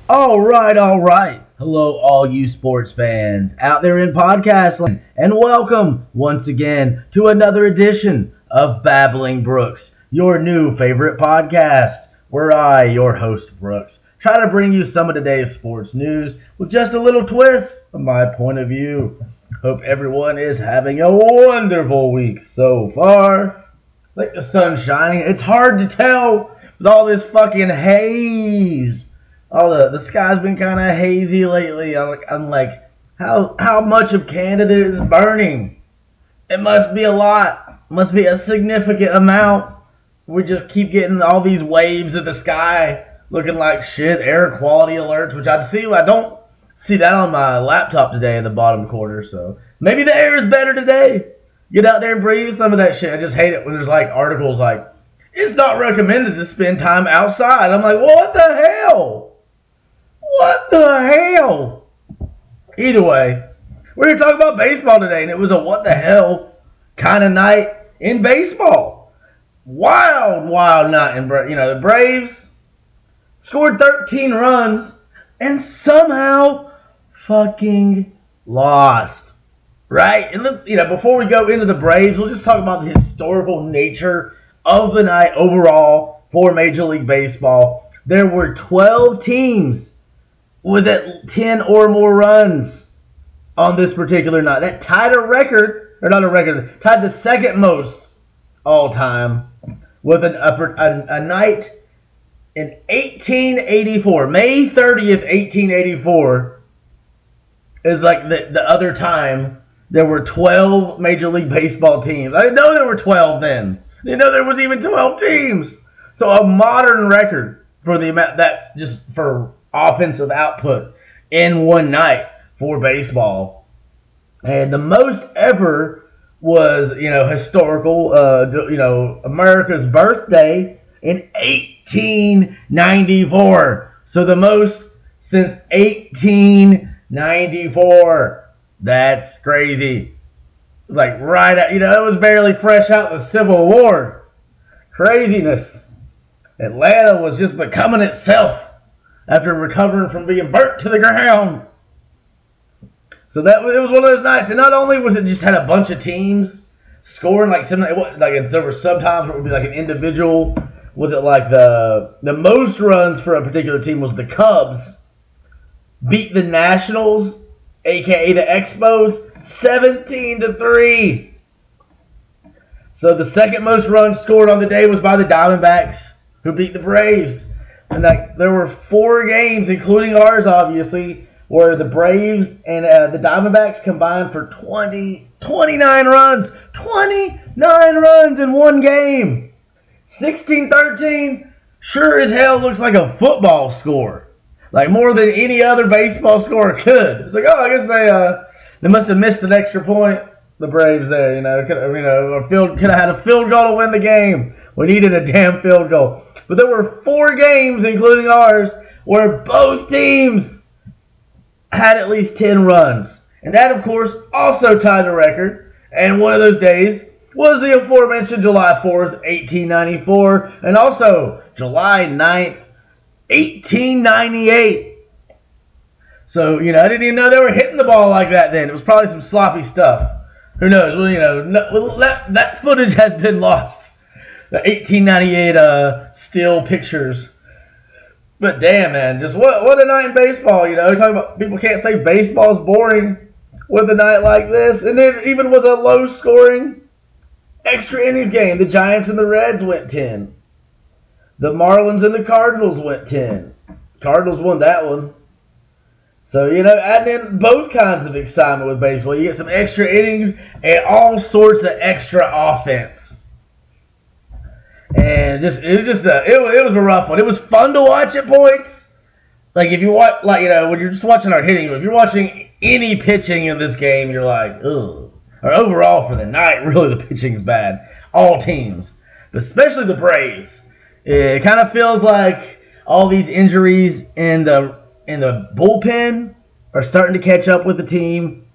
All right, all right. Hello, all you sports fans out there in podcast land, and welcome once again to another edition of Babbling Brooks, your new favorite podcast, where I, your host Brooks, try to bring you some of today's sports news with just a little twist of my point of view. Hope everyone is having a wonderful week so far. Like the sun shining, it's hard to tell with all this fucking haze. The sky's been kind of hazy lately. I'm like, how much of Canada is burning? It must be a lot. Must be a significant amount. We just keep getting all these waves of the sky looking like shit. Air quality alerts, which I don't see that on my laptop today in the bottom corner. So maybe the air is better today. Get out there and breathe some of that shit. I just hate it when there's like articles like, it's not recommended to spend time outside. I'm like, well, what the hell? What the hell? Either way, we're going to talk about baseball today, and it was a what the hell kind of night in baseball. Wild night. And the Braves scored 13 runs and somehow fucking lost. Right? And before we go into the Braves, we'll just talk about the historical nature of the night overall for Major League Baseball. There were 12 teams with 10 or more runs on this particular night. That tied tied the second most all time with a night in 1884. May 30th, 1884 is like the other time there were 12 Major League Baseball teams. I didn't know there were 12 then. I didn't know there was even 12 teams. So a modern record for the amount that just for offensive output in one night for baseball. And the most ever was, historical, America's birthday in 1894. So the most since 1894. That's crazy. It's like right at, it was barely fresh out the Civil War. Craziness. Atlanta was just becoming itself after recovering from being burnt to the ground. So it was one of those nights, and not only was it just had a bunch of teams scoring, there were sometimes it would be like an individual. Was it like the most runs for a particular team was the Cubs beat the Nationals, aka the Expos, 17-3. So the second most runs scored on the day was by the Diamondbacks, who beat the Braves. And there were 4 games, including ours, obviously, where the Braves and the Diamondbacks combined for 29 runs. 29 runs in one game. 16-13 sure as hell looks like a football score. Like more than any other baseball score could. It's like, I guess they must have missed an extra point, the Braves there. Could have had a field goal to win the game. We needed a damn field goal. But there were 4 games, including ours, where both teams had at least 10 runs. And that, of course, also tied the record. And one of those days was the aforementioned July 4th, 1894, and also July 9th, 1898. So, I didn't even know they were hitting the ball like that then. It was probably some sloppy stuff. Who knows? Well, that footage has been lost. The 1898 still pictures. But damn, man, just what a night in baseball, Talking about people can't say baseball's boring with a night like this. And it even was a low-scoring extra innings game. The Giants and the Reds went 10. The Marlins and the Cardinals went 10. Cardinals won that one. So, adding in both kinds of excitement with baseball. You get some extra innings and all sorts of extra offense. And it was a rough one. It was fun to watch at points. Like if you watch, when you're just watching our hitting, if you're watching any pitching in this game, you're like, ugh. Or overall for the night, really the pitching's bad. All teams, but especially the Braves. It kind of feels like all these injuries in the bullpen are starting to catch up with the team.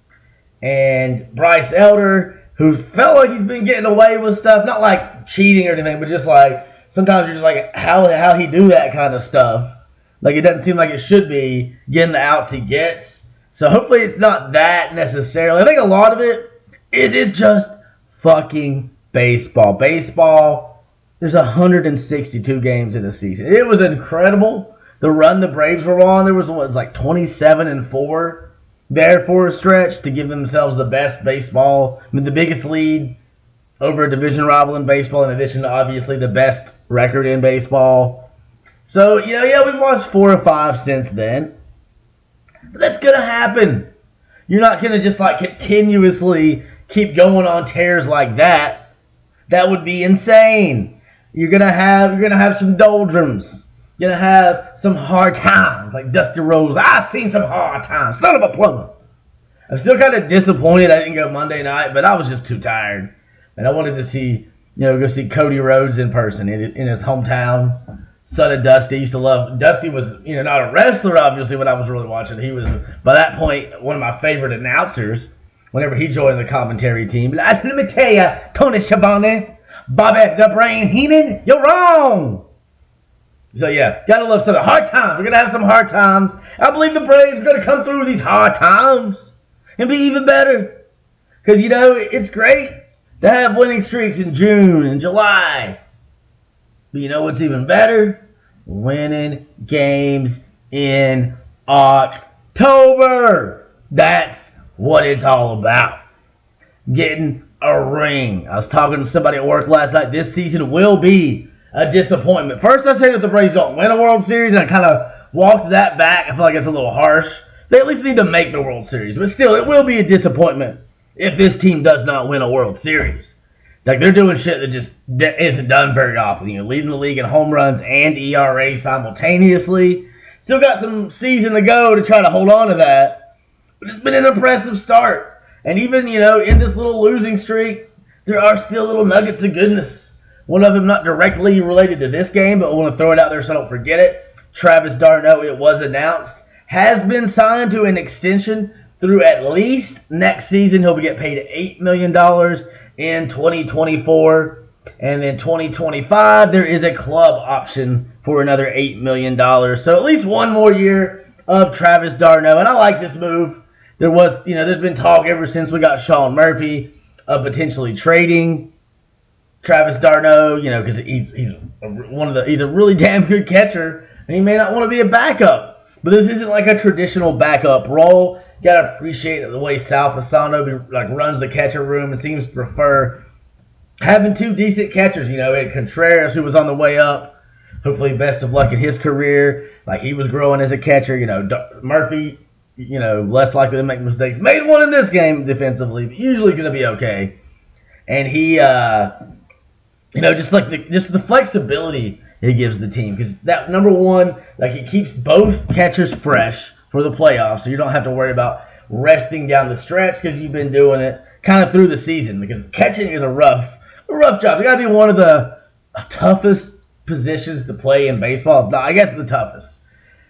And Bryce Elder, who felt like he's been getting away with stuff, not like cheating or anything, but just like sometimes you're just like, how he do that kind of stuff? Like, it doesn't seem like it should be getting the outs he gets. So hopefully it's not that necessarily. I think a lot of it is it's just fucking baseball. Baseball, there's 162 games in a season. It was incredible. The run the Braves were on, there was like 27-4 there for a stretch to give themselves the best baseball. I mean, the biggest lead over a division rival in baseball, in addition to obviously the best record in baseball. So, we've lost 4 or 5 since then. But that's going to happen. You're not going to just like continuously keep going on tears like that. That would be insane. You're going to have some doldrums. You're going to have some hard times, like Dusty Rose. I've seen some hard times. Son of a plumber. I'm still kind of disappointed I didn't go Monday night, but I was just too tired. And I wanted to go see Cody Rhodes in person in his hometown. Son of Dusty. Used to love. Dusty was, not a wrestler, obviously, when I was really watching. He was, by that point, one of my favorite announcers whenever he joined the commentary team. Let me tell you, Tony Schiavone, Bobby the Brain Heenan, you're wrong. So, yeah, gotta love some hard times. We're going to have some hard times. I believe the Braves are going to come through these hard times and be even better. Because, it's great to have winning streaks in June and July. But you know what's even better? Winning games in October. That's what it's all about. Getting a ring. I was talking to somebody at work last night. This season will be a disappointment. First, I said if the Braves don't win a World Series, and I kind of walked that back. I feel like it's a little harsh. They at least need to make the World Series. But still, it will be a disappointment if this team does not win a World Series. Like, they're doing shit that just isn't done very often. Leading the league in home runs and ERA simultaneously. Still got some season to go to try to hold on to that. But it's been an impressive start. And even, in this little losing streak, there are still little nuggets of goodness. One of them not directly related to this game, but I want to throw it out there so I don't forget it. Travis d'Arnaud, it was announced, has been signed to an extension through at least next season. He'll get paid $8 million in 2024, and in 2025 there is a club option for another $8 million. So at least one more year of Travis d'Arnaud, and I like this move. There's been talk ever since we got Sean Murphy of potentially trading Travis d'Arnaud, because he's a really damn good catcher, and he may not want to be a backup. But this isn't like a traditional backup role. Gotta appreciate the way Sal Fasano runs the catcher room and seems to prefer having 2 decent catchers. Ed Contreras, who was on the way up. Hopefully, best of luck in his career. Like, he was growing as a catcher. Murphy, less likely to make mistakes. Made one in this game defensively, but usually going to be okay. And he, just the flexibility he gives the team, because that number one, it keeps both catchers fresh for the playoffs, so you don't have to worry about resting down the stretch because you've been doing it kind of through the season, because catching is a rough job. You got to be one of the toughest positions to play in baseball. I guess the toughest,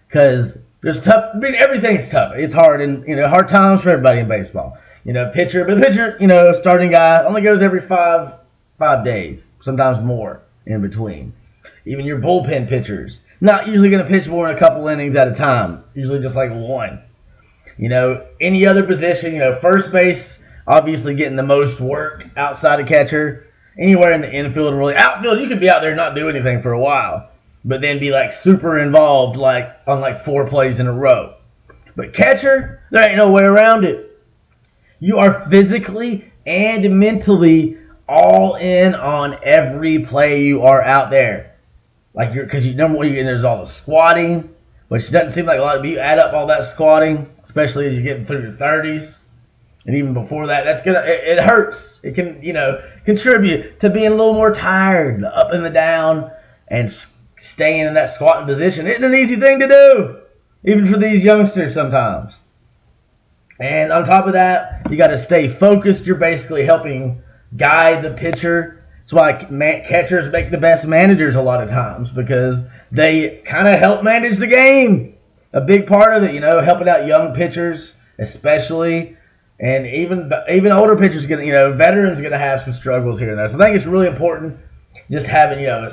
because there's tough. I mean, everything's tough. It's hard, and hard times for everybody in baseball. Pitcher, starting guy only goes every five days, sometimes more in between. Even your bullpen pitchers, not usually going to pitch more than a couple innings at a time. Usually just like one. Any other position, first base, obviously getting the most work outside of catcher. Anywhere in the infield, really. Outfield, you could be out there and not do anything for a while, but then be super involved on 4 plays in a row. But catcher, there ain't no way around it. You are physically and mentally all in on every play you are out there. Because number one, there's all the squatting, which doesn't seem like a lot of you add up all that squatting, especially as you get through your 30s. And even before that, it hurts. It can, contribute to being a little more tired, the up and the down, and staying in that squatting position. It's an easy thing to do, even for these youngsters sometimes. And on top of that, you got to stay focused. You're basically helping guide the pitcher. That's why catchers make the best managers a lot of times, because they kind of help manage the game. A big part of it, helping out young pitchers especially, and even older pitchers veterans going to have some struggles here and there. So I think it's really important just having, a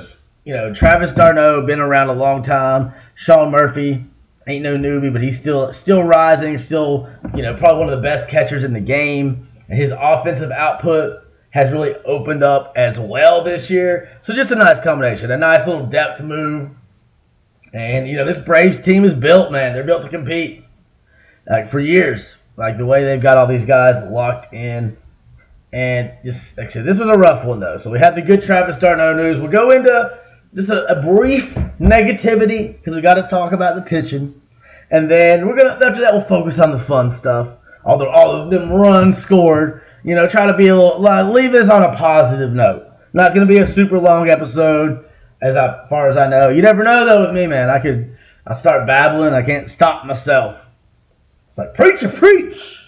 Travis d'Arnaud, been around a long time. Sean Murphy, ain't no newbie, but he's still rising, still, probably one of the best catchers in the game. And his offensive output has really opened up as well this year. So just a nice combination, a nice little depth move. And, this Braves team is built, man. They're built to compete, for years. Like, the way they've got all these guys locked in. And just, like I said, this was a rough one, though. So we had the good Travis d'Arnaud news. We'll go into just a brief negativity because we got to talk about the pitching. And then after that, we'll focus on the fun stuff. All of them runs scored. Try to be leave this on a positive note. Not going to be a super long episode. As far as I know, you never know though with me, man. I start babbling, I can't stop myself. It's like preacher, preach.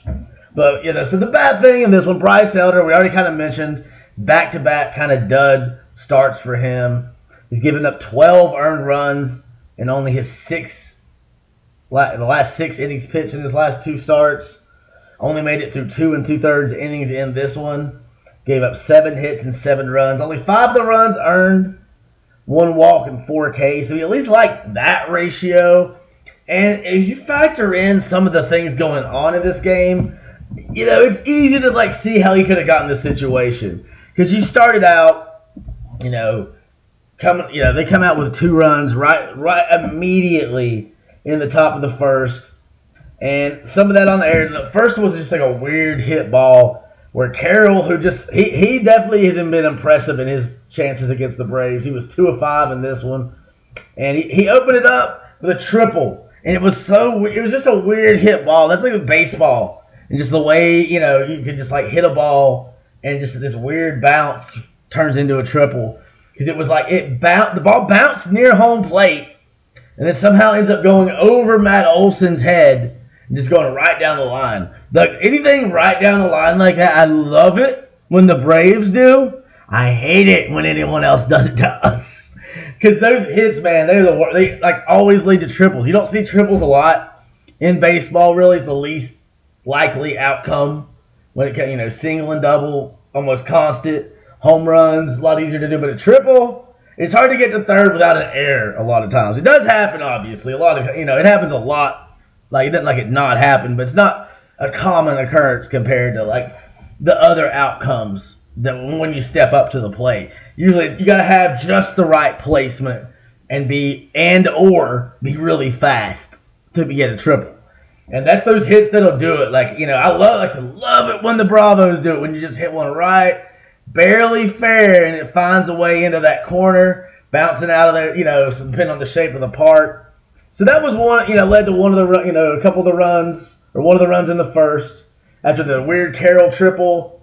But so the bad thing in this one, Bryce Elder, we already kind of mentioned, back-to-back kind of dud starts for him. He's given up 12 earned runs in only his the last 6 innings pitched in his last 2 starts. Only made it through 2 2/3 innings in this one. Gave up 7 hits and 7 runs. Only 5 of the runs earned. 1 walk and 4 Ks. So you at least like that ratio. And if you factor in some of the things going on in this game, it's easy to see how he could have gotten this situation. Because you started out, they come out with 2 runs right immediately in the top of the first. And some of that on the air. The first was just like a weird hit ball where Carroll, who he definitely hasn't been impressive in his chances against the Braves. He was 2 of 5 in this one. And he opened it up with a triple. And it was just a weird hit ball. That's like a baseball. And just the way, you could just hit a ball and just this weird bounce turns into a triple. Because it was the ball bounced near home plate and then somehow ends up going over Matt Olson's head and just going right down the line. Anything right down the line like that, I love it when the Braves do. I hate it when anyone else does it to us. Because those hits, man, they always lead to triples. You don't see triples a lot in baseball, really. It's the least likely outcome when it comes, single and double, almost constant. Home runs, a lot easier to do, but a triple, it's hard to get to third without an error a lot of times. It does happen, obviously. It happens a lot. It doesn't it not happen, but it's not a common occurrence compared to the other outcomes that when you step up to the plate. Usually you got to have just the right placement and be really fast to get a triple. And that's those hits that'll do it. I love it when the Bravos do it, when you just hit one right, barely fair, and it finds a way into that corner, bouncing out of there, depending on the shape of the park. So that was one, led to one of the, a couple of the runs, or one of the runs in the first, after the weird Carroll triple.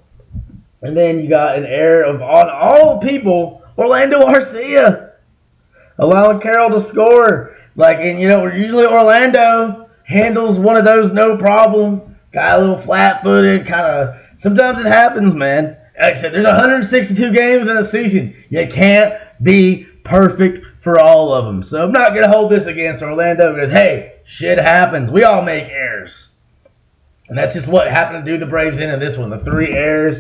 And then you got an error on all people, Orlando Arcia, allowing Carroll to score. Usually Orlando handles one of those no problem. Got a little flat-footed, sometimes it happens, man. Like I said, there's 162 games in a season. You can't be perfect for all of them. So I'm not going to hold this against Orlando because, hey, shit happens. We all make errors. And that's just what happened to do the Braves in this one. The 3 errors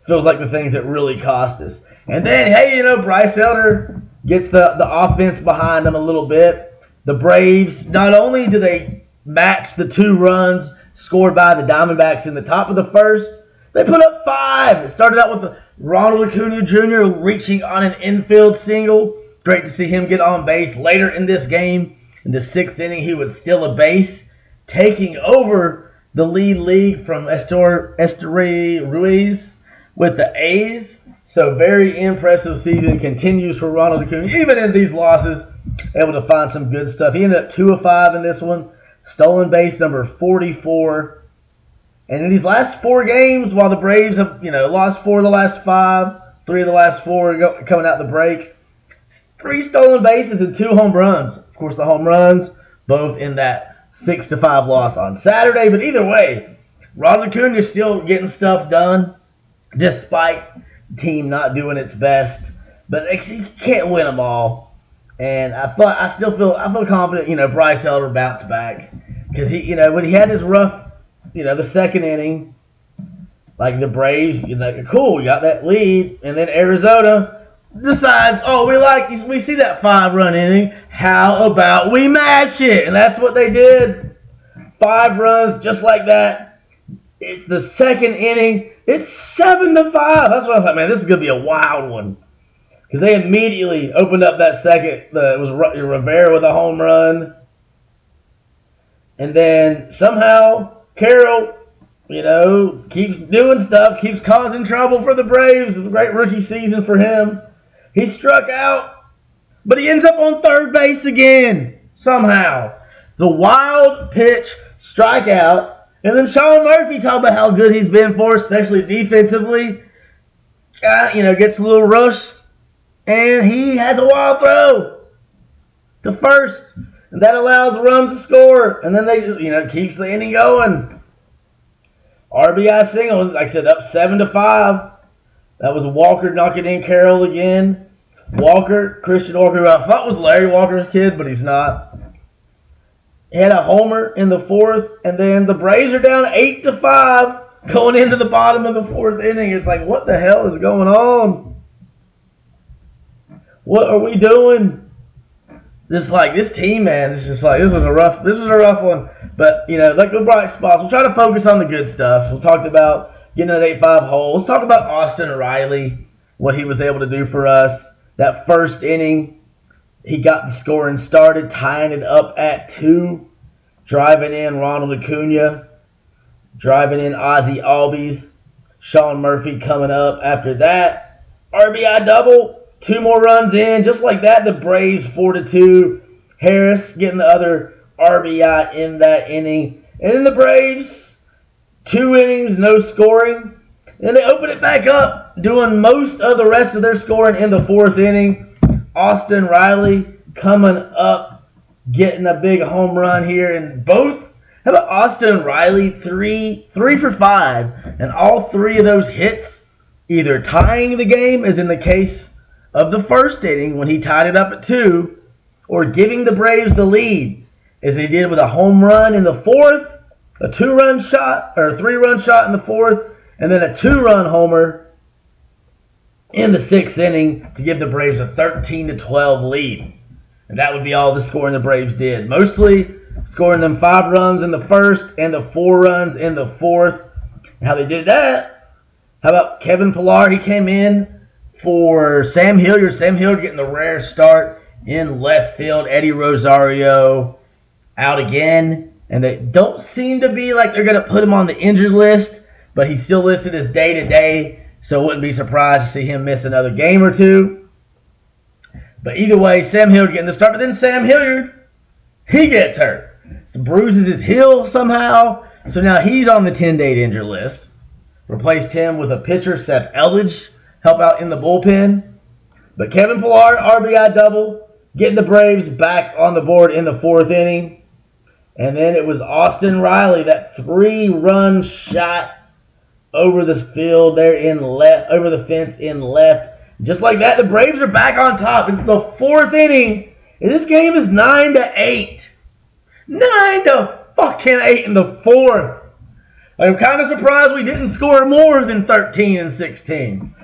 feels like the things that really cost us. And then, hey, Bryce Elder gets the offense behind him a little bit. The Braves, not only do they match the 2 runs scored by the Diamondbacks in the top of the first, they put up 5. It started out with Ronald Acuna Jr. reaching on an infield single. Great to see him get on base. Later in this game, in the 6th inning, he would steal a base, taking over the league from Esteury Ruiz with the A's. So very impressive season continues for Ronald Acuna. Even in these losses, able to find some good stuff. He ended up 2 of 5 in this one. Stolen base number 44. And in these last 4 games, while the Braves have, lost 4 of the last 5, 3 of the last 4 coming out the break, 3 stolen bases and 2 home runs. Of course, the home runs, both in that 6-5 loss on Saturday. But either way, Ronald Acuna is still getting stuff done, despite the team not doing its best. But you can't win them all. And I feel confident, Bryce Elder bounced back. Because when he had his rough, the 2nd inning, the Braves, cool, we got that lead. And then Arizona, decides, oh, we see that 5-run inning. How about we match it? And that's what they did. 5 runs, just like that. It's the second inning. It's 7-5. That's why I was like, man, this is gonna be a wild one. Because they immediately opened up that second. It was Rivera with a home run. And then somehow Carroll, keeps doing stuff, keeps causing trouble for the Braves. A great rookie season for him. He struck out, but he ends up on third base again, somehow. The wild pitch, strikeout, and then Sean Murphy talked about how good he's been for, especially defensively. Gets a little rushed, and he has a wild throw to first. And that allows runs to score, and then they, keeps the inning going. RBI single, like I said, up 7-5. That was Walker knocking in Carroll again. Christian Walker, who I thought was Larry Walker's kid, but he's not. He had a homer in the fourth, and then the Braves are down 8-5 going into the bottom of the fourth inning. It's like, what the hell is going on? What are we doing? Just like this team, man, it's just like this was a rough one. But like the bright spots, we'll try to focus on the good stuff. We talked about getting an 8-5 hole. Let's talk about Austin Riley, what he was able to do for us. That first inning, he got the scoring started, tying it up at 2, driving in Ronald Acuna, driving in Ozzie Albies, Sean Murphy coming up after that. RBI double. 2 more runs in, just like that. The Braves 4-2. Harris getting the other RBI in that inning, and then the Braves 2 innings, no scoring. And they open it back up, doing most of the rest of their scoring in the 4th inning. Austin Riley coming up, getting a big home run here, and both. How about Austin Riley 3 for 5, and all 3 of those hits either tying the game, as in the case of the first inning when he tied it up at 2, or giving the Braves the lead, as they did with a home run in the 4th, a 2-run shot, or a 3-run shot in the 4th, and then a 2-run homer in the 6th inning to give the Braves a 13-12 lead. And that would be all the scoring the Braves did. Mostly scoring them 5 runs in the 1st and the 4 runs in the 4th. And how they did that? How about Kevin Pillar? He came in for Sam Hilliard. Sam Hilliard getting the rare start in left field. Eddie Rosario out again. And they don't seem to be like they're going to put him on the injured list, but he's still listed as day-to-day, so wouldn't be surprised to see him miss another game or 2. But either way, Sam Hilliard getting the start. But then Sam Hilliard, he gets hurt. So bruises his heel somehow. So now he's on the 10-day injured list. Replaced him with a pitcher, Seth Elledge, help out in the bullpen. But Kevin Pillar, RBI double, getting the Braves back on the board in the 4th inning. And then it was Austin Riley, that 3-run shot over the field there in left, over the fence in left. Just like that, the Braves are back on top. It's the 4th inning, and this game is 9-8. 9-8 in the 4th. I'm kind of surprised we didn't score more than 13 and 16.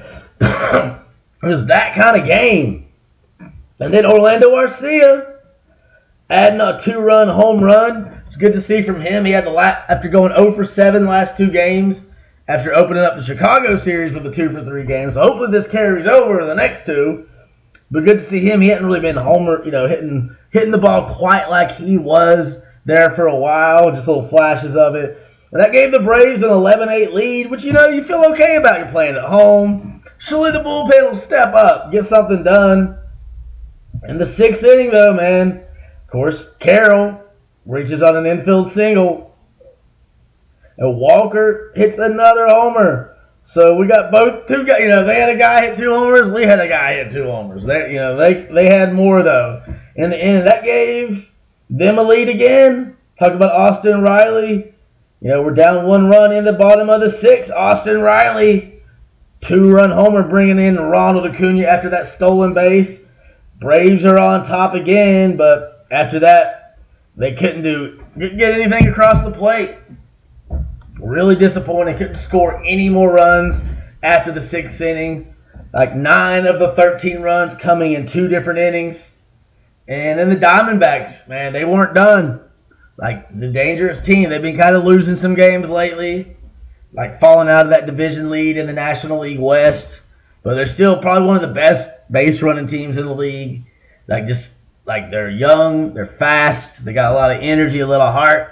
It was that kind of game. And then Orlando Arcia adding a 2-run home run. It's good to see from him. He had after going 0 for 7 last 2 games, after opening up the Chicago series with a 2 for 3 game. So hopefully this carries over to the next 2. But good to see him. He hadn't really been hitting the ball quite like he was there for a while. Just little flashes of it. And that gave the Braves an 11-8 lead, which, you feel okay about. You're playing at home. Surely the bullpen will step up, get something done. In the 6th inning, though, man, of course, Carroll reaches on an infield single. And Walker hits another homer. So we got both 2 guys. They had a guy hit 2 homers. We had a guy hit 2 homers. They had more, though. In the end, that gave them a lead again. Talk about Austin Riley. We're down 1 run in the bottom of the 6th. Austin Riley, 2-run homer, bringing in Ronald Acuna after that stolen base. Braves are on top again, but after that, they couldn't get anything across the plate. Really disappointing. Couldn't score any more runs after the 6th inning. Like 9 of the 13 runs coming in 2 different innings. And then the Diamondbacks, man, they weren't done. Like the dangerous team, they've been kind of losing some games lately. Like falling out of that division lead in the National League West. But they're still probably one of the best base running teams in the league. Like they're young, they're fast, they got a lot of energy, a little heart.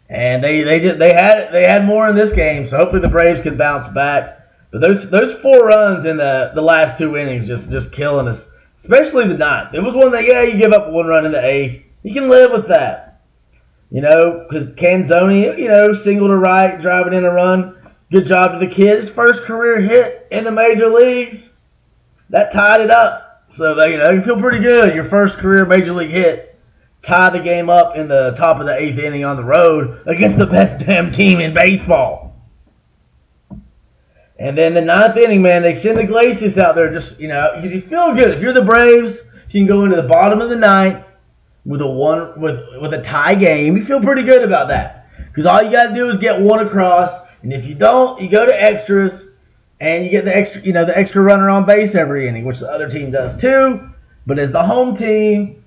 And they had more in this game, so hopefully the Braves can bounce back. But those 4 runs in the last 2 innings just killing us, especially the 9th. It was one that you give up 1 run in the 8th, you can live with that. Because Canzoni, single to right, driving in a run. Good job to the kid. His first career hit in the major leagues. That tied it up. So, you feel pretty good. Your first career major league hit. Tie the game up in the top of the 8th inning on the road against the best damn team in baseball. And then the 9th inning, man, they send Iglesias out there just, because you feel good. If you're the Braves, you can go into the bottom of the 9th. With a tie game, you feel pretty good about that. Because all you got to do is get 1 across, and if you don't, you go to extras, and you get the extra runner on base every inning, which the other team does too. But as the home team,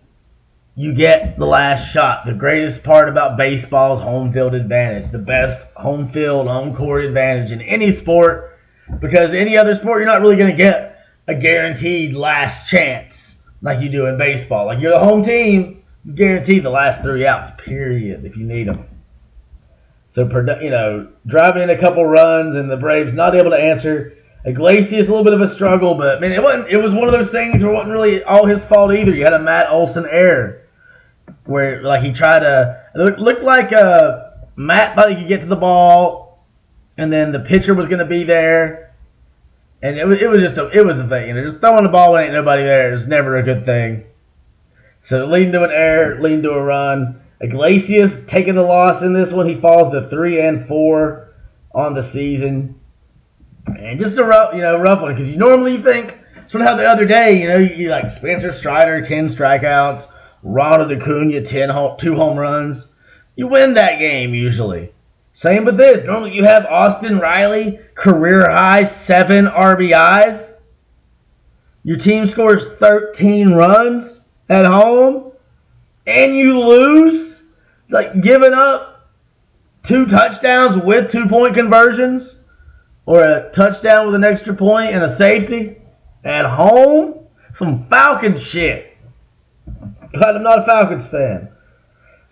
you get the last shot. The greatest part about baseball is home field advantage. The best home field, home court advantage in any sport, because any other sport, you're not really going to get a guaranteed last chance like you do in baseball. Like you're the home team. Guaranteed the last 3 outs, period, if you need them. So, driving in a couple runs and the Braves not able to answer. Iglesias, a little bit of a struggle, but, man, it was one of those things where it wasn't really all his fault either. You had a Matt Olson error where, he tried to – it looked like Matt thought he could get to the ball, and then the pitcher was going to be there. And it was a thing. Just throwing the ball when ain't nobody there is never a good thing. So leading to an error, leading to a run. Iglesias taking the loss in this one. He falls to 3-4 on the season. And just a rough one, because you normally think, sort of how the other day, you like Spencer Strider, 10 strikeouts, Ronald Acuna, 2 home runs. You win that game usually. Same with this. Normally you have Austin Riley, career high 7 RBIs. Your team scores 13 runs at home, and you lose, giving up 2 touchdowns with 2-point conversions, or a touchdown with an extra point and a safety at home. Some Falcons shit. But I'm not a Falcons fan.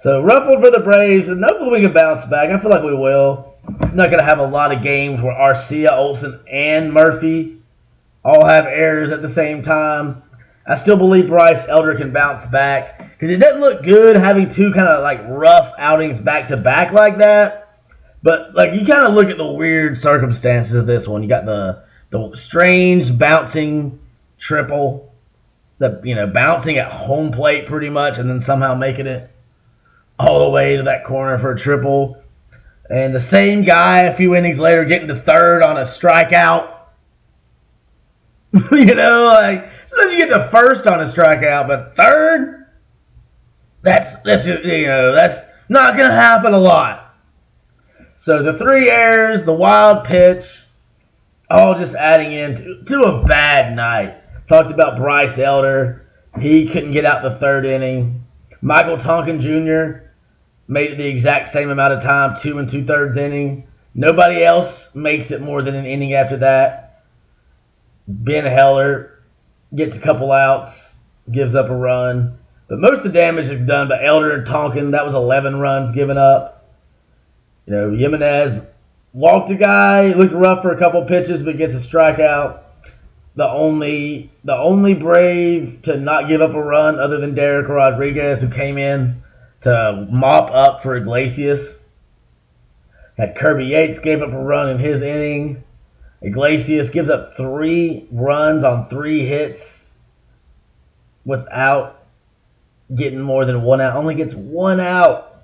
So ruffled for the Braves, and hopefully we can bounce back. I feel like we will. I'm not going to have a lot of games where Arcia, Olsen, and Murphy all have errors at the same time. I still believe Bryce Elder can bounce back, because it doesn't look good having 2 kind of rough outings back to back like that. But you kind of look at the weird circumstances of this one. You got the strange bouncing triple, bouncing at home plate pretty much, and then somehow making it all the way to that corner for a triple. And the same guy a few innings later getting to third on a strikeout. Sometimes you get to first on a strikeout, but third, that's not going to happen a lot. So the 3 errors, the wild pitch, all just adding in to a bad night. Talked about Bryce Elder. He couldn't get out the 3rd inning. Michael Tonkin Jr. made it the exact same amount of time, 2 2/3 inning. Nobody else makes it more than an inning after that. Ben Heller gets a couple outs, gives up a run. But most of the damage is done by Elder and Tonkin. That was 11 runs given up. Jimenez walked a guy, looked rough for a couple pitches, but gets a strikeout. The only Brave to not give up a run other than Derek Rodriguez, who came in to mop up for Iglesias. Had Kirby Yates gave up a run in his inning. Iglesias gives up 3 runs on 3 hits without getting more than 1 out. Only gets 1 out.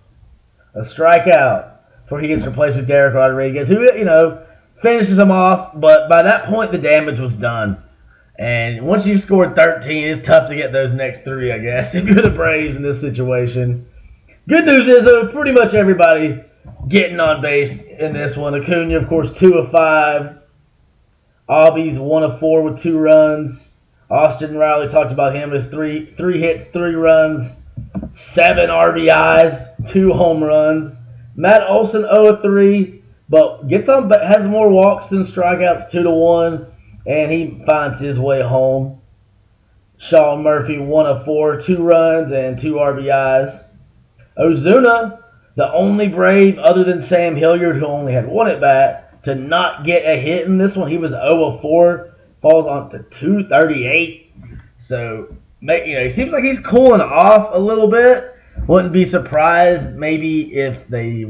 A strikeout before he gets replaced with Derek Rodriguez, who, finishes him off. But by that point, the damage was done. And once you've scored 13, it's tough to get those next 3, I guess, if you're the Braves in this situation. Good news is, though, pretty much everybody getting on base in this one. Acuna, of course, 2 of 5. Aubie's 1 of 4 with 2 runs. Austin Riley, talked about him as three hits, 3 runs, 7 RBIs, 2 home runs. Matt Olson 0 of 3, but has more walks than strikeouts, 2-1, and he finds his way home. Sean Murphy 1 of 4, 2 runs and 2 RBIs. Ozuna, the only Brave other than Sam Hilliard, who only had 1 at bat, to not get a hit in this one. He was 0 of 4, falls on to 238. So, it seems like he's cooling off a little bit. Wouldn't be surprised maybe if they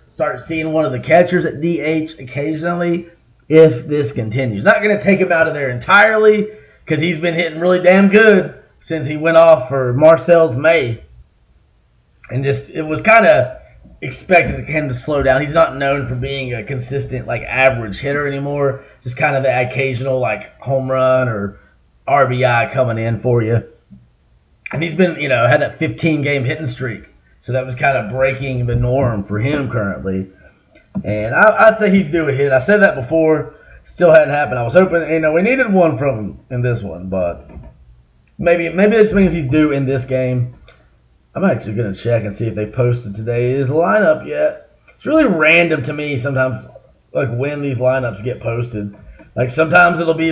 start seeing one of the catchers at DH occasionally if this continues. Not going to take him out of there entirely because he's been hitting really damn good since he went off for Marcel's May. And it was kind of expected him to slow down. He's not known for being a consistent, average hitter anymore. Just kind of the occasional, home run or RBI coming in for you. And he's been, had that 15-game hitting streak. So that was kind of breaking the norm for him currently. And I'd say he's due a hit. I said that before. Still hadn't happened. I was hoping, we needed one from him in this one. But maybe this means he's due in this game. I'm actually going to check and see if they posted today's lineup yet. It's really random to me sometimes, when these lineups get posted. Sometimes it'll be,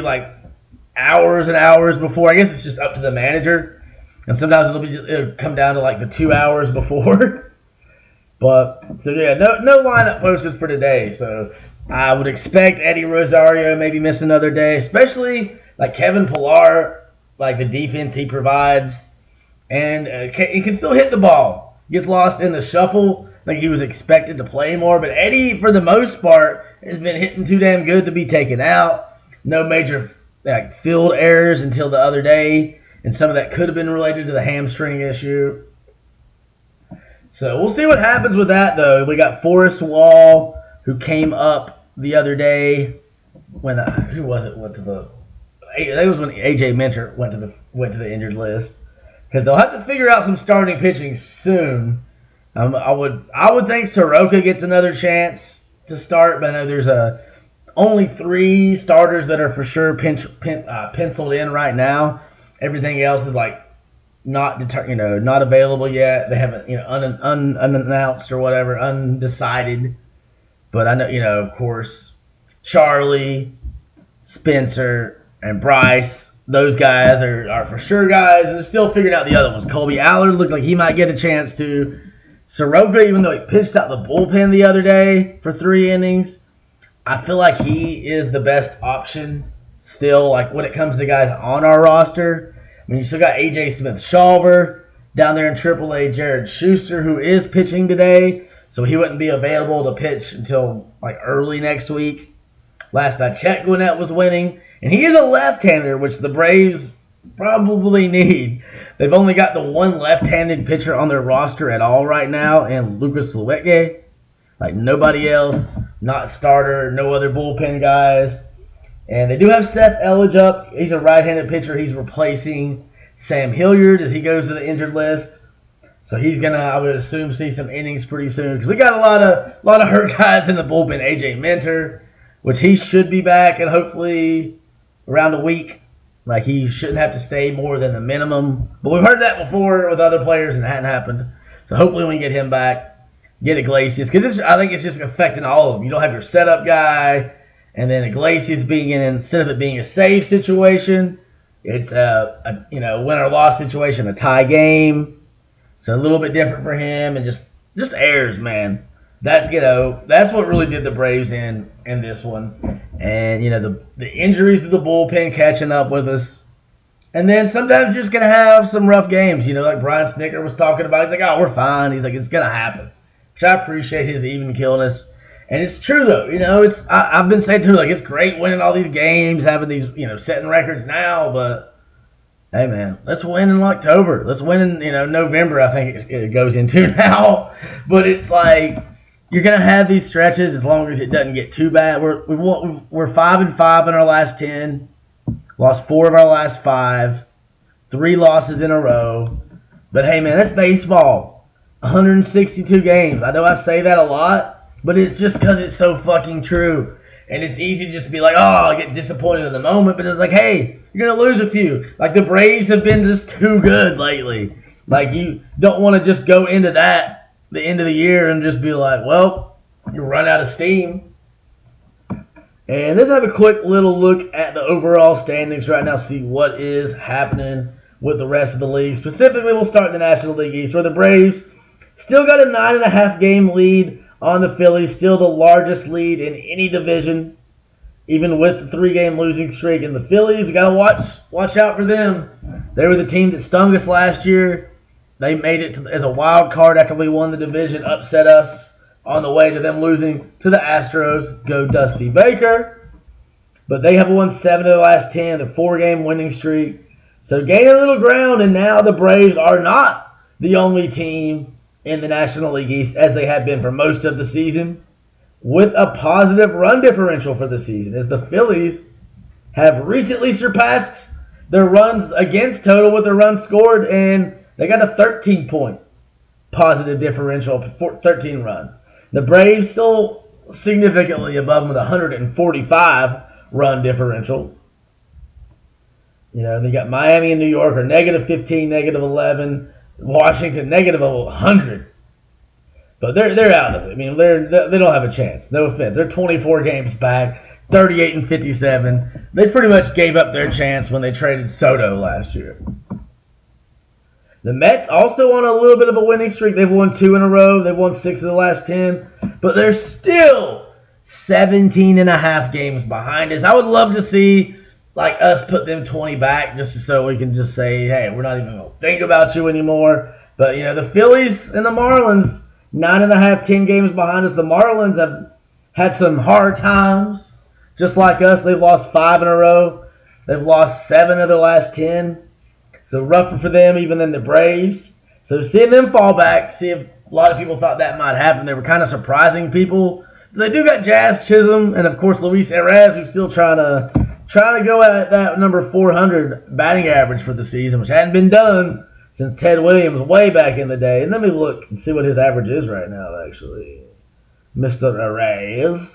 hours and hours before. I guess it's just up to the manager. And sometimes it'll come down to, the 2 hours before. But, so yeah, no lineup posted for today. So, I would expect Eddie Rosario maybe miss another day. Especially, Kevin Pillar, the defense he provides. And he can still hit the ball. Gets lost in the shuffle. He was expected to play more. But Eddie, for the most part, has been hitting too damn good to be taken out. No major field errors until the other day. And some of that could have been related to the hamstring issue. So we'll see what happens with that, though. We got Forrest Wall, who came up the other day when who was it? It was when AJ Minter went to the injured list. Because they'll have to figure out some starting pitching soon. I would think Soroka gets another chance to start, but I know there's only 3 starters that are for sure penciled in right now. Everything else is not available yet. They haven't unannounced or whatever, undecided. But I know of course Charlie, Spencer, and Bryce. Those guys are for sure guys, and they're still figuring out the other ones. Colby Allard looked like he might get a chance to. Soroka, even though he pitched out the bullpen the other day for 3 innings, I feel like he is the best option still, when it comes to guys on our roster. I mean, you still got A.J. Smith-Shawver down there in AAA, Jared Schuster, who is pitching today, so he wouldn't be available to pitch until early next week. Last I checked, Gwinnett was winning, and he is a left-hander, which the Braves probably need. They've only got the one left-handed pitcher on their roster at all right now, and Lucas Luetge. Nobody else, not starter, no other bullpen guys. And they do have Seth Elledge up. He's a right-handed pitcher. He's replacing Sam Hilliard as he goes to the injured list. So he's going to, I would assume, see some innings pretty soon. Because we got a lot of hurt guys in the bullpen. AJ Minter, which he should be back and hopefully around a week. He shouldn't have to stay more than the minimum. But we've heard that before with other players and it hadn't happened. So hopefully we can get him back, get Iglesias. Because I think it's just affecting all of them. You don't have your setup guy. And then Iglesias instead of it being a save situation, it's a win or loss situation, a tie game. So a little bit different for him, and just errors, man. That's what really did the Braves in this one. And the injuries to the bullpen catching up with us. And then sometimes you're just gonna have some rough games. Like Brian Snicker was talking about. He's like, "Oh, we're fine." He's like, "It's gonna happen," which I appreciate his even keelness. And it's true, though. I've been saying, too, it's great winning all these games, having these, setting records now. But, hey, man, let's win in October. Let's win in, November, I think it goes into now. But it's you're going to have these stretches as long as it doesn't get too bad. We're 5-5 in our last 10. Lost 4 of our last 5. 3 losses in a row. But, hey, man, that's baseball. 162 games. I know I say that a lot. But it's just because it's so fucking true. And it's easy to just be like, oh, I get disappointed in the moment. But it's like, hey, you're going to lose a few. Like, the Braves have been just too good lately. Like, you don't want to just go into the end of the year, and just be like, well, you run out of steam. And let's have a quick little look at the overall standings right now, see what is happening with the rest of the league. Specifically, we'll start in the National League East, where the Braves still got a 9.5 game lead on the Phillies, still the largest lead in any division, even with the 3-game losing streak. And the Phillies, you got to watch out for them. They were the team that stung us last year. They made it as a wild card after we won the division, upset us on the way to them losing to the Astros. Go Dusty Baker. But they have won 7 of the last 10, a 4-game winning streak. So gaining a little ground, and now the Braves are not the only team in the National League East, as they have been for most of the season, with a positive run differential for the season, as the Phillies have recently surpassed their runs against total with their runs scored, and they got a 13-point positive differential, 13 run. The Braves still significantly above them with 145 run differential. You know, they got Miami and New York are negative 15, negative 11. Washington negative 100. But they're out of it. I mean, they don't have a chance. No offense. They're 24 games back, 38 and 57. They pretty much gave up their chance when they traded Soto last year. The Mets also on a little bit of a winning streak. They've won 2 in a row. They've won 6 of the last 10. But they're still 17.5 games behind us. I would love to see us put them 20 back, just so we can just say, hey, we're not even going to think about you anymore. But, you know, the Phillies and the Marlins, 9.5, 10 games behind us. The Marlins have had some hard times, just like us. They've lost 5 in a row. They've lost 7 of their last 10. So rougher for them even than the Braves. So seeing them fall back, see if a lot of people thought that might happen. They were kind of surprising people. They do got Jazz Chisholm and, of course, Luis Arraez, who's still trying to go at that number 400 batting average for the season, which hadn't been done since Ted Williams way back in the day. And let me look and see what his average is right now, actually. Mr. Arraez.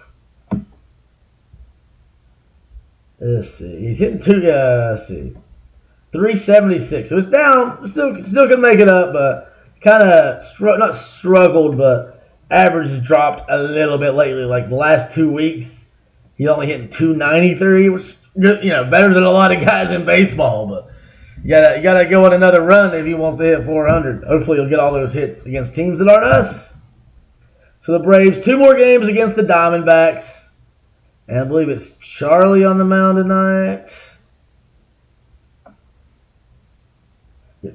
Let's see. He's hitting 376. So it's down. Still can make it up, but kind of not struggled, but average has dropped a little bit lately. Like the last 2 weeks, he's only hitting 293, which is, you know, better than a lot of guys in baseball. But you gotta go on another run if he wants to hit 400. Hopefully, he'll get all those hits against teams that aren't us. So the Braves, 2 more games against the Diamondbacks, and I believe it's Charlie on the mound tonight.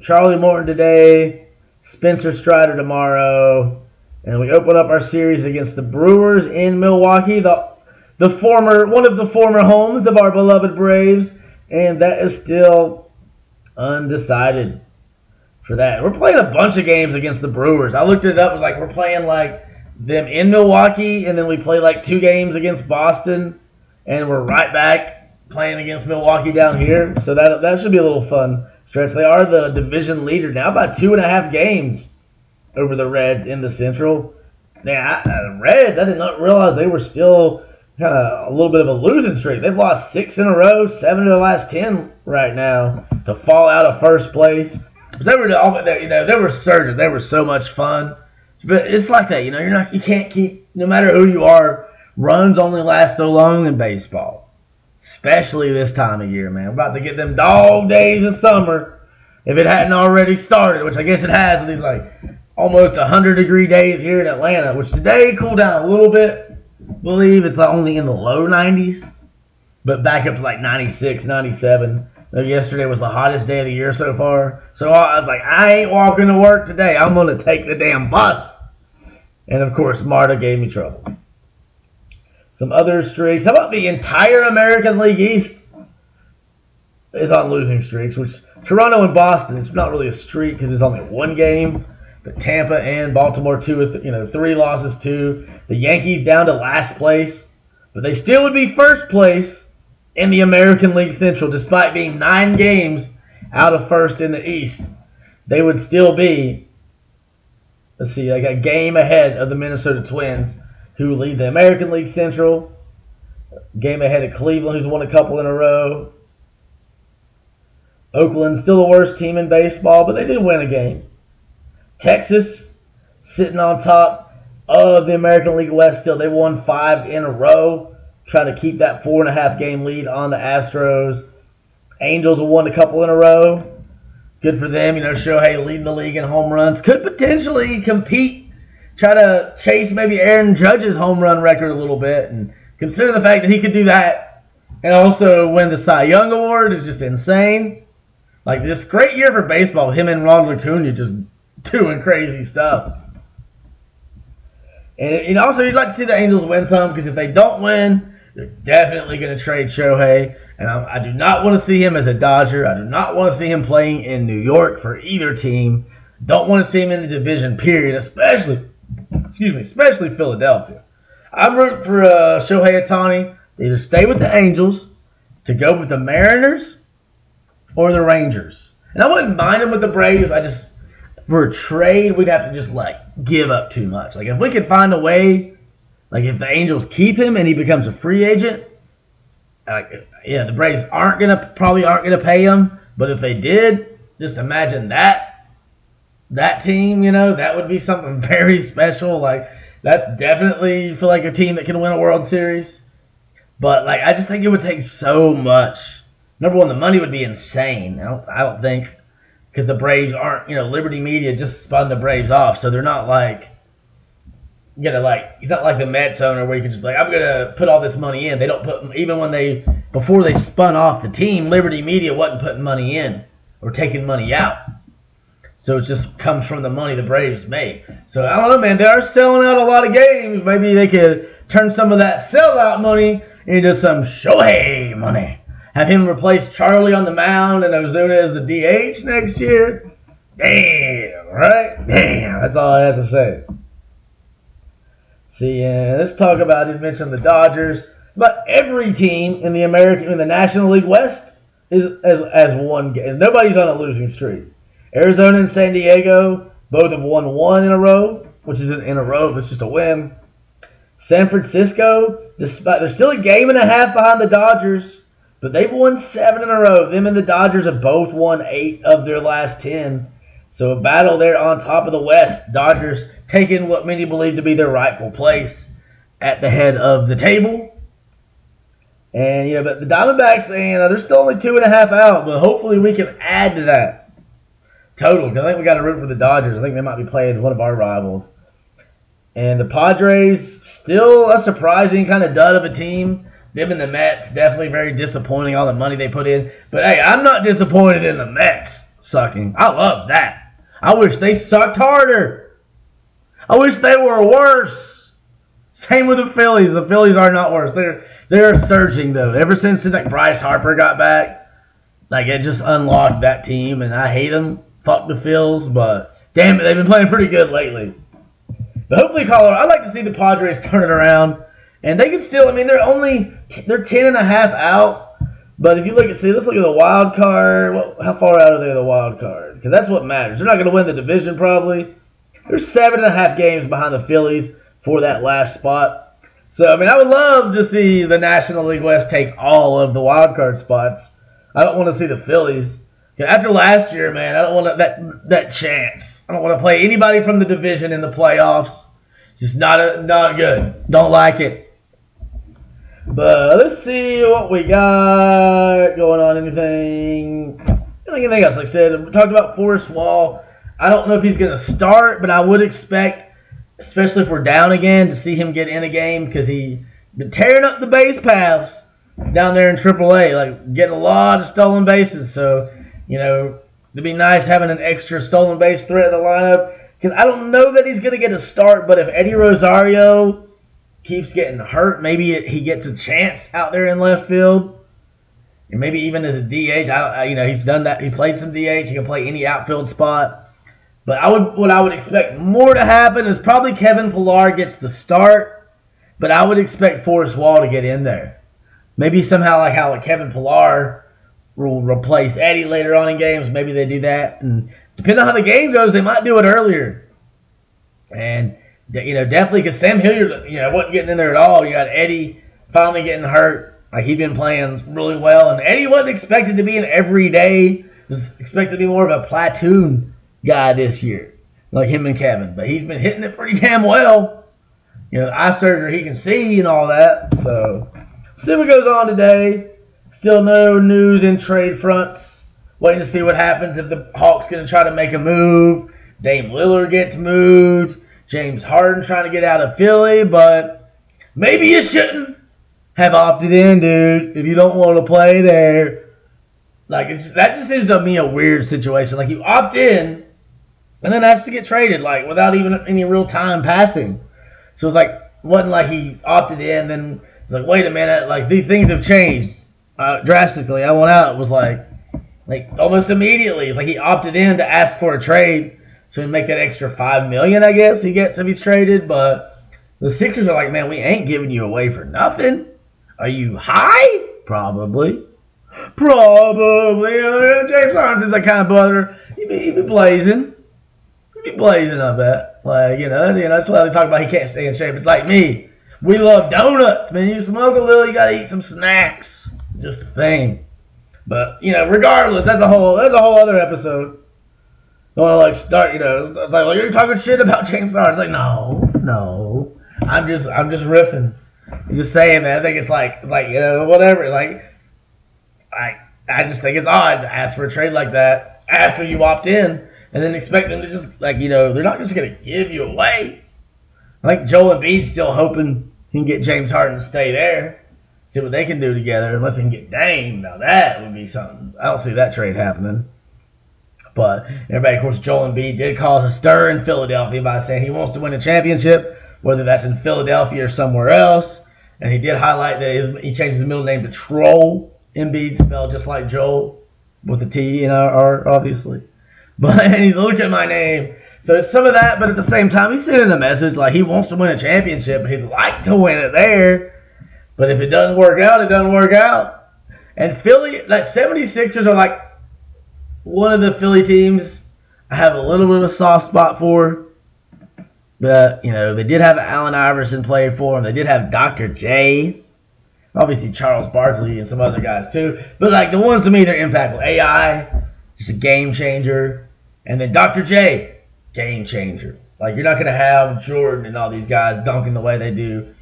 Charlie Morton today, Spencer Strider tomorrow, and we open up our series against the Brewers in Milwaukee, one of the former homes of our beloved Braves, and that is still undecided for that. We're playing a bunch of games against the Brewers. I looked it up, like we're playing like them in Milwaukee, and then we play like 2 games against Boston, and we're right back playing against Milwaukee down here. So that should be a little fun stretch. They are the division leader now by 2.5 games over the Reds in the Central. Now, the Reds, I did not realize they were still kind of a little bit of a losing streak. They've lost 6 in a row, 7 of the last 10 right now to fall out of first place. They were surging. They were so much fun. But it's like that, you know. You can't keep, no matter who you are. Runs only last so long in baseball, especially this time of year, man. We're about to get them dog days of summer, if it hadn't already started, which I guess it has with these like almost 100-degree days here in Atlanta, which today cooled down a little bit. I believe it's only in the low 90s, but back up to like 96, 97. Yesterday was the hottest day of the year so far. So I was like, I ain't walking to work today. I'm going to take the damn bus. And, of course, Marta gave me trouble. Some other streaks. How about the entire American League East is on losing streaks, which Toronto and Boston, it's not really a streak because it's only 1 game. But Tampa and Baltimore, 3 losses too. The Yankees down to last place. But they still would be first place in the American League Central, despite being 9 games out of first in the East. They would still be, like a game ahead of the Minnesota Twins, who lead the American League Central. Game ahead of Cleveland, who's won a couple in a row. Oakland's still the worst team in baseball, but they did win a game. Texas sitting on top of the American League West still. They won 5 in a row, trying to keep that 4.5 game lead on the Astros. Angels have won a couple in a row. Good for them. Shohei leading the league in home runs. Could potentially compete, try to chase maybe Aaron Judge's home run record a little bit. And consider the fact that he could do that and also win the Cy Young Award is just insane. Like, this great year for baseball with him and Ronald Acuna just doing crazy stuff. And also, you'd like to see the Angels win some, because if they don't win, they're definitely going to trade Shohei. And I do not want to see him as a Dodger. I do not want to see him playing in New York for either team. Don't want to see him in the division, period, especially Philadelphia. I'm rooting for Shohei Ohtani to either stay with the Angels, to go with the Mariners, or the Rangers. And I wouldn't mind him with the Braves. For a trade, we'd have to just, give up too much. Like, if we could find a way, if the Angels keep him and he becomes a free agent, the Braves probably aren't gonna pay him. But if they did, just imagine that team, that would be something very special. That's definitely, feel like, a team that can win a World Series. But, I just think it would take so much. Number one, the money would be insane. I don't think, because the Braves aren't, Liberty Media just spun the Braves off, so they're not he's not like the Mets owner where you can just I'm gonna put all this money in. They don't put, even before they spun off the team, Liberty Media wasn't putting money in or taking money out. So it just comes from the money the Braves make. So I don't know, man. They are selling out a lot of games. Maybe they could turn some of that sellout money into some Shohei money. Have him replace Charlie on the mound and Ozuna as the DH next year. Damn, right? Damn, that's all I have to say. See, let's talk about, you mentioned the Dodgers. About every team in the National League West has won game. Nobody's on a losing streak. Arizona and San Diego both have won 1 in a row, which isn't in a row, it's just a win. San Francisco, they're still a game and a half behind the Dodgers, but they've won 7 in a row. Them and the Dodgers have both won 8 of their last 10. So a battle there on top of the West. Dodgers taking what many believe to be their rightful place at the head of the table. And, but the Diamondbacks, they're still only 2.5 out, but hopefully we can add to that total. Because I think we got to root for the Dodgers. I think they might be playing one of our rivals. And the Padres, still a surprising kind of dud of a team. Them and the Mets, definitely very disappointing, all the money they put in. But, hey, I'm not disappointed in the Mets sucking. I love that. I wish they sucked harder. I wish they were worse. Same with the Phillies. The Phillies are not worse. They're surging, though. Ever since Bryce Harper got back, it just unlocked that team, and I hate them. Fuck the Phils, but damn it, they've been playing pretty good lately. But hopefully Colorado, I'd like to see the Padres turn it around. And they can still, they're 10.5 out. But if you let's look at the wild card. How far out are they of the wild card? Because that's what matters. They're not going to win the division probably. They're 7.5 games behind the Phillies for that last spot. So, I would love to see the National League West take all of the wild card spots. I don't want to see the Phillies. After last year, man, I don't want that chance. I don't want to play anybody from the division in the playoffs. Just not good. Don't like it. But let's see what we got going on. Anything else? Like I said, we talked about Forrest Wall. I don't know if he's going to start, but I would expect, especially if we're down again, to see him get in a game because he's been tearing up the base paths down there in AAA, getting a lot of stolen bases. So, it'd be nice having an extra stolen base threat in the lineup. Because I don't know that he's going to get a start, but if Eddie Rosario keeps getting hurt, maybe he gets a chance out there in left field. And maybe even as a DH, he's done that. He played some DH. He can play any outfield spot. But what I would expect more to happen is probably Kevin Pillar gets the start, but I would expect Forrest Wall to get in there. Maybe somehow how Kevin Pillar will replace Eddie later on in games. Maybe they do that. And depending on how the game goes, they might do it earlier. And, definitely because Sam Hilliard, wasn't getting in there at all. You got Eddie finally getting hurt. Like, he'd been playing really well, and Eddie wasn't expected to be an everyday. He was expected to be more of a platoon guy this year, like him and Kevin. But he's been hitting it pretty damn well. Eye surgery, he can see and all that. So, see what goes on today. Still no news in trade fronts. Waiting to see what happens if the Hawks going to try to make a move. Dame Lillard gets moved. James Harden trying to get out of Philly, but maybe you shouldn't have opted in, dude, if you don't want to play there. Like, that just seems to me a weird situation. Like, you opt in, and then has to get traded, like, without even any real time passing. So it's like, wasn't like he opted in, then it's like, wait a minute, like, these things have changed drastically. I went out, it was like almost immediately. It's like he opted in to ask for a trade, so he'd make that extra $5 million, I guess, he gets if he's traded. But the Sixers are like, man, we ain't giving you away for nothing. Are you high? Probably. James Harden's that kind of brother. He'd be blazing. He'd be blazing, I bet. Like, that's why they talk about he can't stay in shape. It's like me. We love donuts, man. You smoke a little, you gotta eat some snacks. Just a thing. But, regardless, that's a whole other episode. Don't want to start, it's like, you're talking shit about James Harden. It's like, no. I'm just riffing. I'm just saying, man. I think it's like whatever. Like, I just think it's odd to ask for a trade like that after you opt in and then expect them to just, they're not just going to give you away. I think Joel Embiid's still hoping he can get James Harden to stay there, see what they can do together, unless he can get Dame. Now, that would be something. I don't see that trade happening. But everybody, of course, Joel Embiid did cause a stir in Philadelphia by saying he wants to win a championship, whether that's in Philadelphia or somewhere else. And he did highlight that he changed his middle name to Troll. Embiid spelled just like Joel with a T in our R, obviously. But he's looking at my name. So it's some of that, but at the same time, he's sending a message like he wants to win a championship, but he'd like to win it there. But if it doesn't work out, it doesn't work out. And Philly, 76ers are like one of the Philly teams I have a little bit of a soft spot for. But, they did have Allen Iverson play for them. They did have Dr. J. Obviously, Charles Barkley and some other guys, too. But, the ones to me, they're impactful. AI, just a game changer. And then Dr. J, game changer. You're not going to have Jordan and all these guys dunking the way they do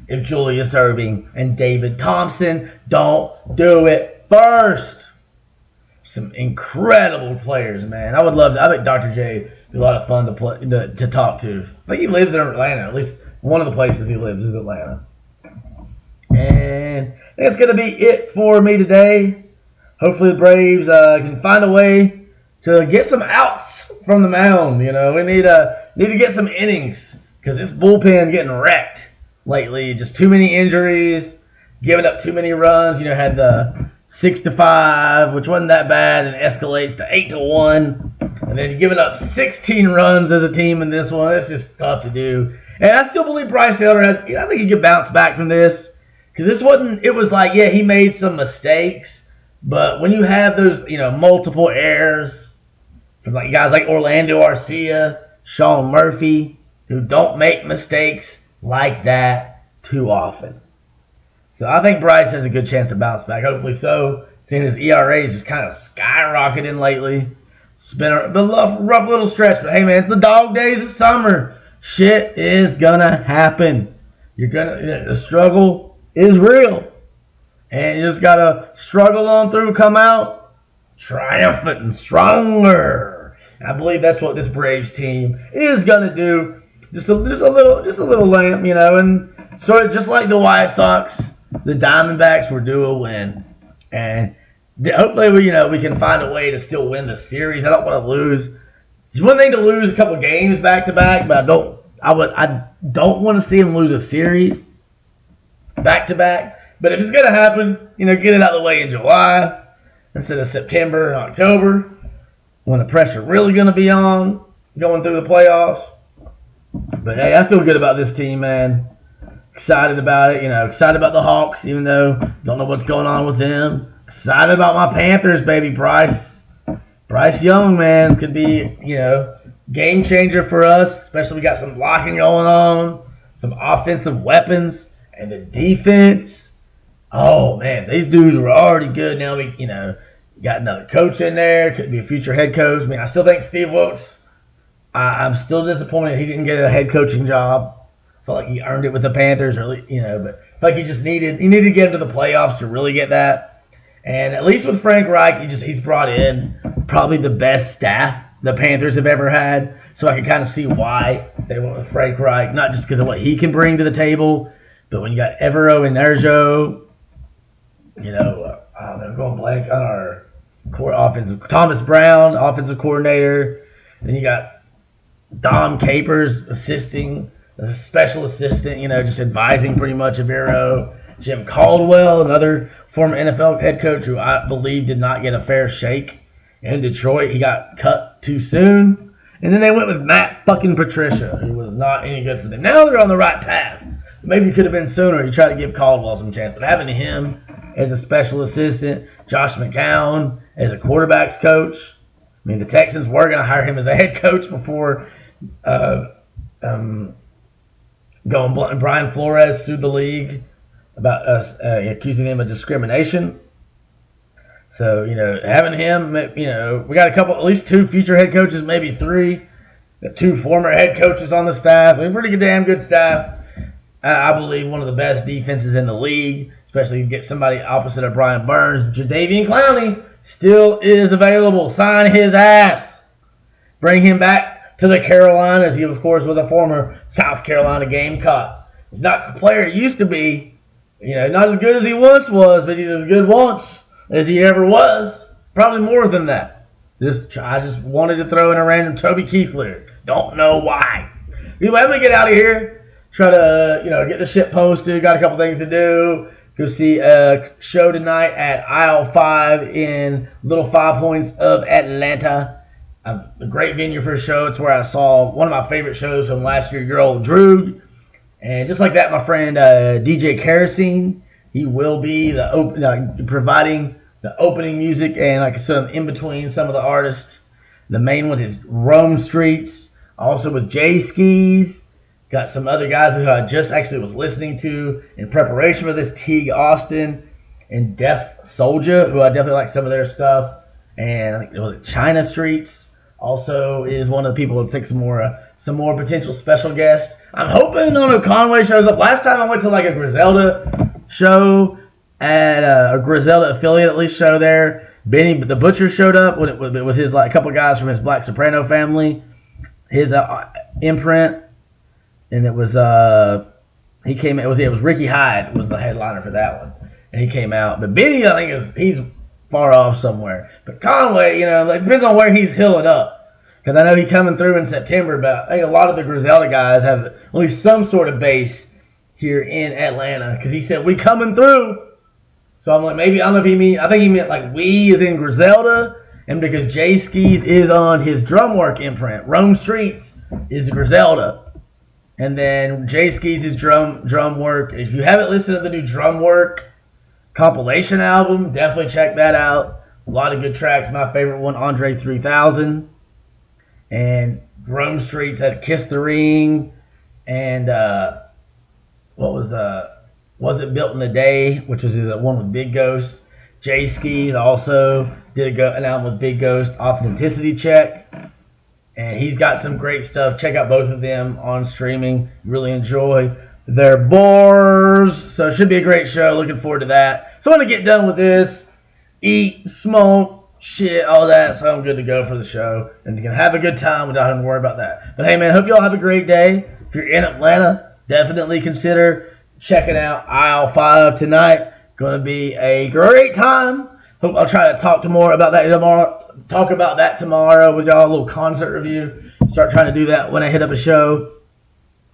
if Julius Erving and David Thompson don't do it first. Some incredible players, man. I bet Dr. J would be a lot of fun to talk to. He lives in Atlanta. At least one of the places he lives is Atlanta. And that's going to be it for me today. Hopefully the Braves can find a way to get some outs from the mound. We need to get some innings because this bullpen getting wrecked lately. Just too many injuries, giving up too many runs. Had the 6-5, which wasn't that bad, and escalates to 8-1. And then you're giving up 16 runs as a team in this one. It's just tough to do. And I still believe Bryce Elder I think he can bounce back from this. Because it was like, yeah, he made some mistakes. But when you have those, multiple errors from guys like Orlando Arcia, Sean Murphy, who don't make mistakes like that too often. So I think Bryce has a good chance to bounce back. Hopefully so. Seeing his ERA is just kind of skyrocketing lately. It's been a rough little stretch. But hey, man, it's the dog days of summer. Shit is going to happen. The struggle is real. And you just got to struggle on through, come out triumphant and stronger. And I believe that's what this Braves team is going to do. Just a little lamp, and sort of just like the White Sox, the Diamondbacks were due a win. And hopefully we can find a way to still win the series. I don't want to lose. It's one thing to lose a couple of games back to back, but I don't want to see them lose a series back to back. But if it's going to happen, get it out of the way in July instead of September and October when the pressure really going to be on going through the playoffs. But hey, I feel good about this team, man. Excited about it, excited about the Hawks, even though don't know what's going on with them. Excited about my Panthers, baby. Bryce Young, man, could be, game changer for us, especially we got some blocking going on, some offensive weapons, And the defense, oh man, these dudes were already good. Now we got another coach in there, could be a future head coach. I mean, I still think Steve Wilkes. I'm still disappointed he didn't get a head coaching job. I feel like he earned it with the Panthers, but I feel like he needed to get into the playoffs to really get that. And at least with Frank Reich, he's brought in probably the best staff the Panthers have ever had. So I can kind of see why they went with Frank Reich, not just because of what he can bring to the table, but when you got Evero and Nerjo, I'm going blank on our core offensive. Thomas Brown, offensive coordinator. Then you got Dom Capers assisting as a special assistant, just advising pretty much Evero. Jim Caldwell, another former NFL head coach who I believe did not get a fair shake in Detroit. He got cut too soon. And then they went with Matt fucking Patricia, who was not any good for them. Now they're on the right path. Maybe it could have been sooner. You try to give Caldwell some chance. But having him as a special assistant, Josh McCown as a quarterback's coach. I mean, the Texans were going to hire him as a head coach before going blunt. Brian Flores sued the league about us accusing him of discrimination. So, having him, we got at least 2 future head coaches, maybe 3. Got 2 former head coaches on the staff. We have pretty damn good staff. I believe one of the best defenses in the league, especially get somebody opposite of Brian Burns. Jadeveon Clowney still is available. Sign his ass. Bring him back to the Carolinas. He, of course, was a former South Carolina Gamecock. He's not the player he used to be. Not as good as he once was, but he's as good once as he ever was. Probably more than that. I just wanted to throw in a random Toby Keith lyric. Don't know why. Anyway, I'm going to get out of here. Try to, get the shit posted. Got a couple things to do. Go see a show tonight at Aisle 5 in Little 5 Points of Atlanta. A great venue for a show. It's where I saw one of my favorite shows from last year, Your Old Droog. And just like that, my friend DJ Kerosene, he will be providing the opening music and some in between some of the artists. The main one is Rome Streets, also with J Skis. Got some other guys who I just actually was listening to in preparation for this, Teague Austin and Def Soldier, who I definitely like some of their stuff. And I think it was China Streets also is one of the people who picked some more potential special guests. I'm hoping Ono Conway shows up. Last time I went to a Griselda show at a Griselda affiliate at least show there. Benny the Butcher showed up when it was his a couple guys from his Black Soprano family, his imprint. And it was he came. It was Ricky Hyde was the headliner for that one, and he came out. But Benny, I think he's far off somewhere. But Conway, it depends on where he's hilling up, because I know he's coming through in September. But I think a lot of the Griselda guys have at least some sort of base here in Atlanta, because he said we coming through. So I'm maybe I don't know if he mean. I think he meant we is in Griselda, and because Jay Skis is on his drum work imprint, Rome Streets is Griselda. And then Jay Skis' drum work. If you haven't listened to the new drum work compilation album, definitely check that out. A lot of good tracks. My favorite one, Andre 3000. And Rome Streets had Kiss the Ring. And Was It Built in a Day, which was his one with Big Ghost. Jay Skis also did an album with Big Ghost, Authenticity Check. And he's got some great stuff. Check out both of them on streaming. Really enjoy their bars. So it should be a great show. Looking forward to that. So I'm going to get done with this. Eat, smoke, shit, all that. So I'm good to go for the show. And you can have a good time without having to worry about that. But hey, man, hope you all have a great day. If you're in Atlanta, definitely consider checking out Aisle 5 tonight. Going to be a great time. Hope I'll try to talk about that tomorrow with y'all, a little concert review. Start trying to do that when I hit up a show.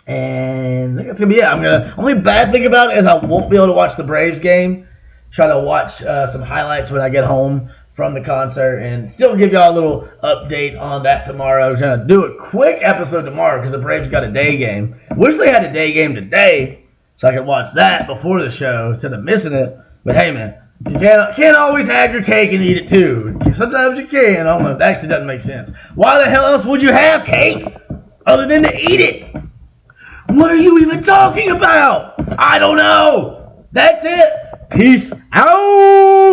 And I think that's going to be it. Only bad thing about it is I won't be able to watch the Braves game. Try to watch some highlights when I get home from the concert and still give y'all a little update on that tomorrow. I'm going to do a quick episode tomorrow because the Braves got a day game. Wish they had a day game today so I could watch that before the show instead of missing it. But hey, man. You can't always have your cake and eat it too. Sometimes you can. I don't know. That actually doesn't make sense. Why the hell else would you have cake other than to eat it? What are you even talking about? I don't know. That's it. Peace out.